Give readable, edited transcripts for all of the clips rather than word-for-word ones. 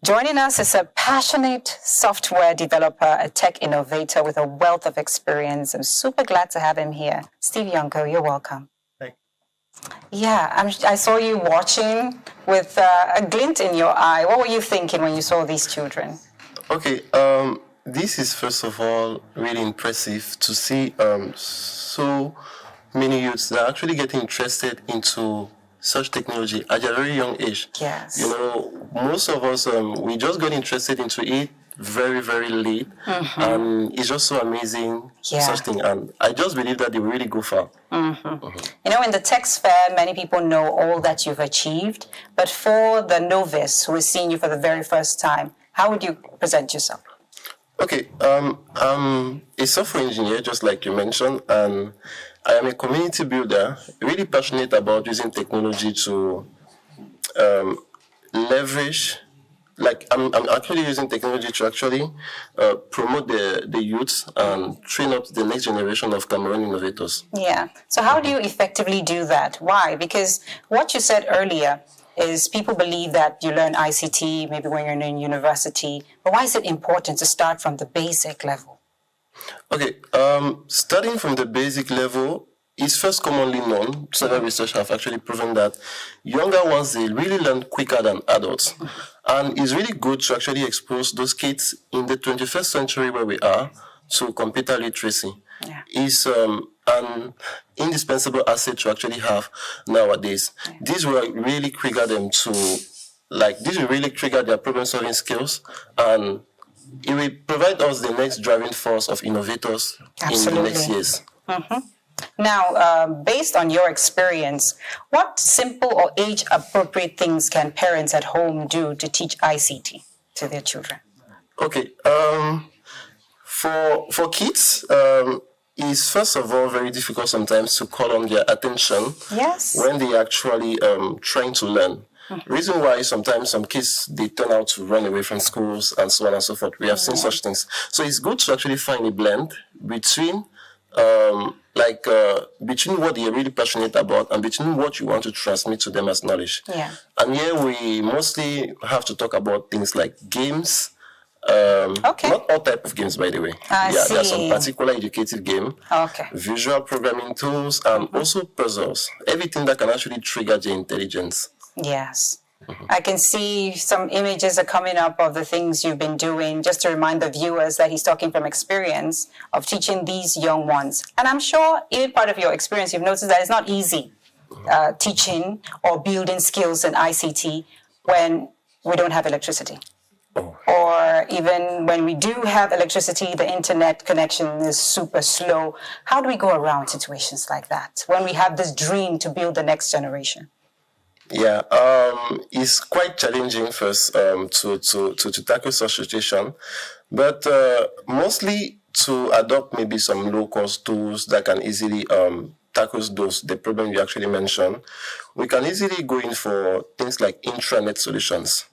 Joining us is a passionate software developer, a tech innovator with a wealth of experience. I'm super glad to have him here. Steve Yonkeu, you're welcome. Thanks. Yeah, I saw you watching with a glint in your eye. What were you thinking when you saw these children? Okay, this is first of all really impressive to see so many youths that are actually getting interested into such technology at a very young age. Yes. You know, most of us, we just got interested into it very, very late. And it's just so amazing, such thing. And I just believe that they will really go far. You know, in the tech sphere, many people know all that you've achieved. But for the novice who is seeing you for the very first time, how would you present yourself? Okay, I'm a software engineer, just like you mentioned, and I am a community builder, really passionate about using technology to leverage. Like I'm actually using technology to actually promote the youth and train up the next generation of Cameroon innovators. Yeah. So how do you effectively do that? Why? Because what you said earlier is people believe that you learn ICT maybe when you're in university, but why is it important to start from the basic level? Okay, starting from the basic level is first commonly known. Several research have actually proven that younger ones, they really learn quicker than adults. And it's really good to actually expose those kids in the 21st century where we are to computer literacy. Is an indispensable asset to actually have nowadays. This will really trigger them to, this will really trigger their problem-solving skills, and it will provide us the next driving force of innovators in the next years. Now, based on your experience, what simple or age-appropriate things can parents at home do to teach ICT to their children? Okay, for kids, it's first of all very difficult sometimes to call on their attention when they actually trying to learn. Reason why sometimes some kids, they turn out to run away from schools and so on and so forth. We have seen such things. So it's good to actually find a blend between between what they're really passionate about and between what you want to transmit to them as knowledge. And here we mostly have to talk about things like games. Not all type of games, by the way. There are some particular educative game, visual programming tools, and also puzzles. Everything that can actually trigger their intelligence. Yes. I can see some images are coming up of the things you've been doing, just to remind the viewers that he's talking from experience of teaching these young ones. And I'm sure even part of your experience, you've noticed that it's not easy teaching or building skills in ICT when we don't have electricity. Or even when we do have electricity, the internet connection is super slow. How do we go around situations like that when we have this dream to build the next generation? It's quite challenging first to tackle such situation, but mostly to adopt maybe some low-cost tools that can easily tackle the problem you actually mentioned. We can easily go in for things like intranet solutions.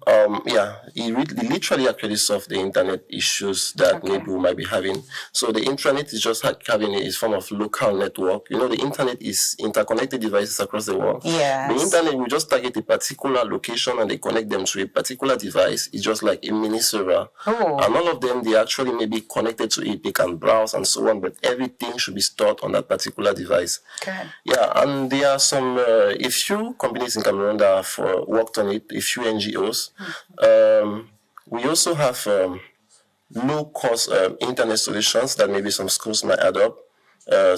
It literally actually solve the internet issues that maybe we might be having. So the intranet is just having a form of local network. You know, the internet is interconnected devices across the world. The internet will just target a particular location and they connect them to a particular device. It's just like a mini server. And all of them, they actually may be connected to it. They can browse and so on, but everything should be stored on that particular device. And there are a few companies in Cameroon that have worked on it, a few NGOs. We also have low-cost internet solutions that maybe some schools might adopt.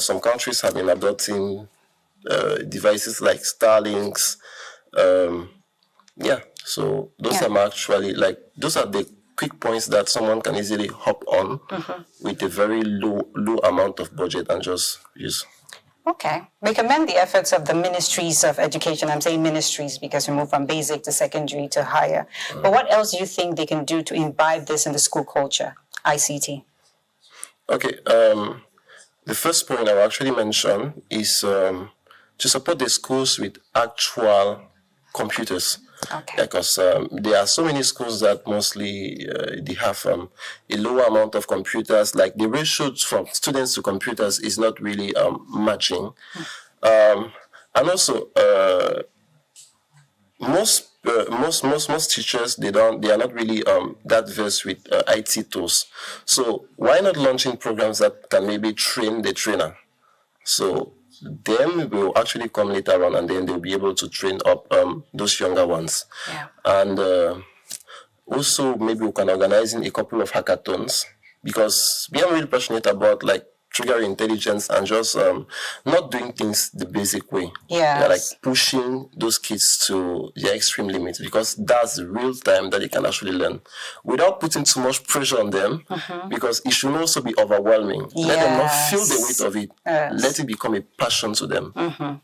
Some countries have been adopting devices like Starlinks. So those are actually those are the quick points that someone can easily hop on with a very low amount of budget and just use. Okay. We commend the efforts of the ministries of education. I'm saying ministries because we move from basic to secondary to higher. But what else do you think they can do to imbibe this in the school culture, ICT? Okay. The first point I will actually mention is to support the schools with actual computers. Because there are so many schools that mostly they have a lower amount of computers. Like the ratio from students to computers is not really matching. And also, most most teachers they are not really that versed with IT tools. So why not launching programs that can maybe train the trainer? So them will actually come later on, and then they'll be able to train up those younger ones. Yeah. And also maybe we can organize in a couple of hackathons, because we are really passionate about like triggering intelligence and just not doing things the basic way. Yes. Like pushing those kids to their extreme limits, because that's the real time that they can actually learn without putting too much pressure on them, because it should also be overwhelming. Let them not feel the weight of it. Let it become a passion to them.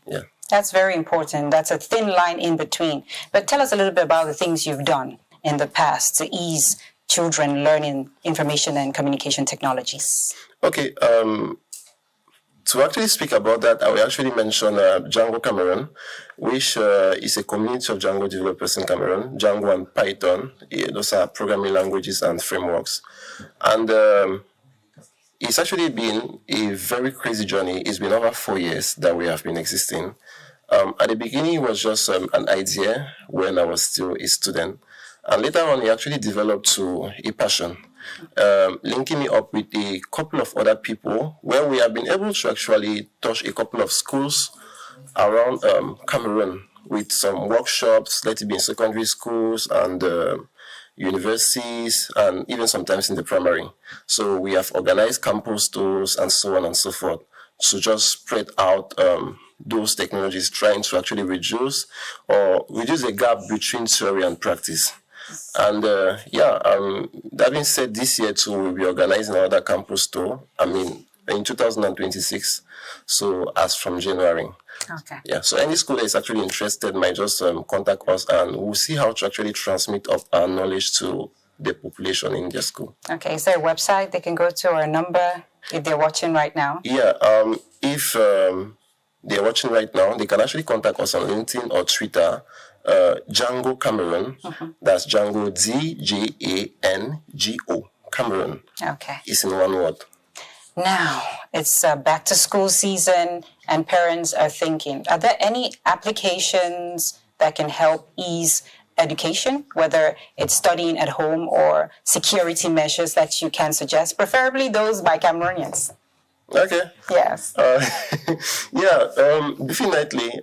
Yeah. That's very important. That's a thin line in between. But tell us a little bit about the things you've done in the past to ease children learning information and communication technologies. Okay, to actually speak about that, I will actually mention Django Cameroon, which is a community of Django developers in Cameroon. Django and Python, those are programming languages and frameworks. And it's actually been a very crazy journey. It's been over 4 years that we have been existing. At the beginning, it was just an idea when I was still a student. And later on, it actually developed to a passion, linking me up with a couple of other people, where we have been able to actually touch a couple of schools around Cameroon with some workshops, let it be in secondary schools and universities, and even sometimes in the primary. So we have organized campus tours and so on and so forth to just spread out those technologies, trying to actually reduce the gap between theory and practice. And that being said, this year too, we'll be organizing another campus tour. In 2026. So as from January. Okay. Yeah. So any school that is actually interested might just contact us, and we'll see how to actually transmit up our knowledge to the population in their school. Okay. Is there a website they can go to, or a number if they're watching right now? Yeah. If they're watching right now, they can actually contact us on LinkedIn or Twitter. Django Cameroon. That's Django, Django Cameroon. Okay. It's in one word. Now, it's back to school season, and parents are thinking, are there any applications that can help ease education, whether it's studying at home or security measures that you can suggest, preferably those by Cameroonians? Okay. Yes. Definitely.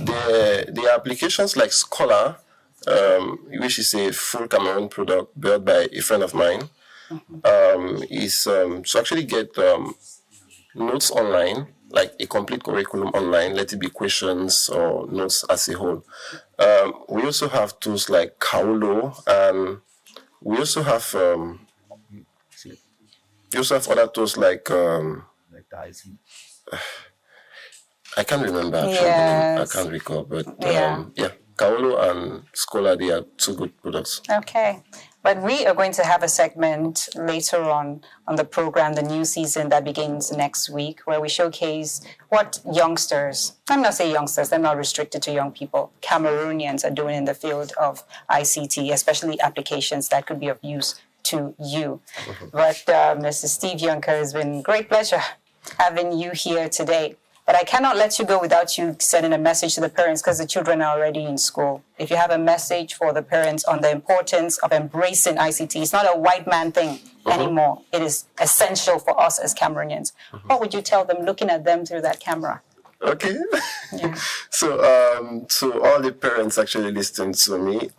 The applications like Scholar, which is a full Cameroon product built by a friend of mine, is to actually get notes online, like a complete curriculum online, let it be questions or notes as a whole. We also have tools like Kaulo, and we also have other tools like I can't remember actually. Yes. I can't recall, but Kaulo and Scholar, they are two good products. Okay. But we are going to have a segment later on the program, the new season that begins next week, where we showcase what youngsters, I'm not saying youngsters, they're not restricted to young people, Cameroonians are doing in the field of ICT, especially applications that could be of use to you. But Mr. Steve Yonkeu, it's been a great pleasure having you here today. But I cannot let you go without you sending a message to the parents, because the children are already in school. If you have a message for the parents on the importance of embracing ICT, it's not a white man thing anymore. It is essential for us as Cameroonians. What would you tell them looking at them through that camera? Okay. Yeah. So to all the parents actually listening to me,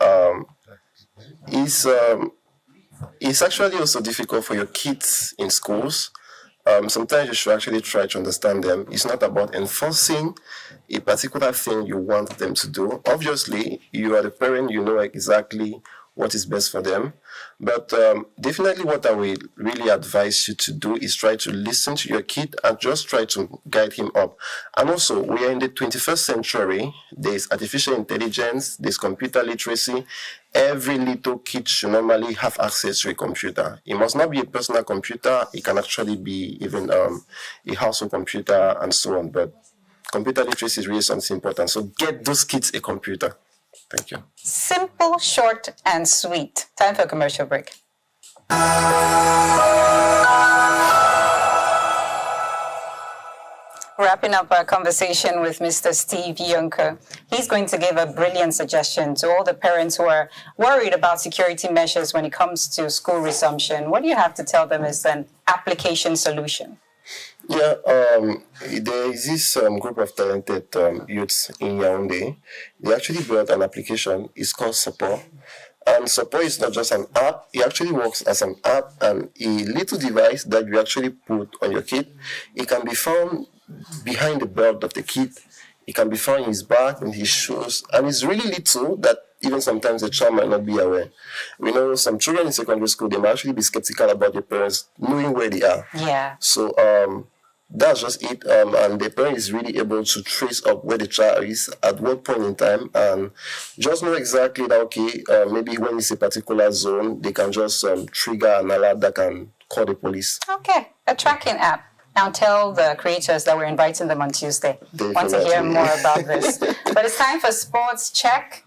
it's actually also difficult for your kids in schools. Sometimes you should actually try to understand them. It's not about enforcing a particular thing you want them to do. Obviously, you are the parent, you know exactly what is best for them. But definitely what I will really advise you to do is try to listen to your kid and just try to guide him up. And also, we are in the 21st century. There's artificial intelligence, there's computer literacy. Every little kid should normally have access to a computer. It must not be a personal computer. It can actually be even a household computer and so on. But computer literacy is really something important. So get those kids a computer. Thank you. Simple, short, and sweet. Time for a commercial break. wrapping up our conversation with Mr. Steve Yonkeu. He's going to give a brilliant suggestion to all the parents who are worried about security measures when it comes to school resumption. What do you have to tell them is an application solution? Yeah, there is this group of talented youths in Yaoundé. They actually built an application. It's called Support. And Support is not just an app. It actually works as an app and a little device that you actually put on your kid. It can be found behind the belt of the kid. It can be found in his bag, in his shoes. And it's really little that even sometimes the child might not be aware. We know some children in secondary school, they might actually be skeptical about their parents knowing where they are. Yeah. So that's just it. And the parent is really able to trace up where the child is at what point in time and just know exactly that, okay, maybe when it's a particular zone, they can just trigger an alert that can call the police. Okay, a tracking app. Now tell the creators that we're inviting them on Tuesday. Definitely. Want to hear more about this. But it's time for Sports Check.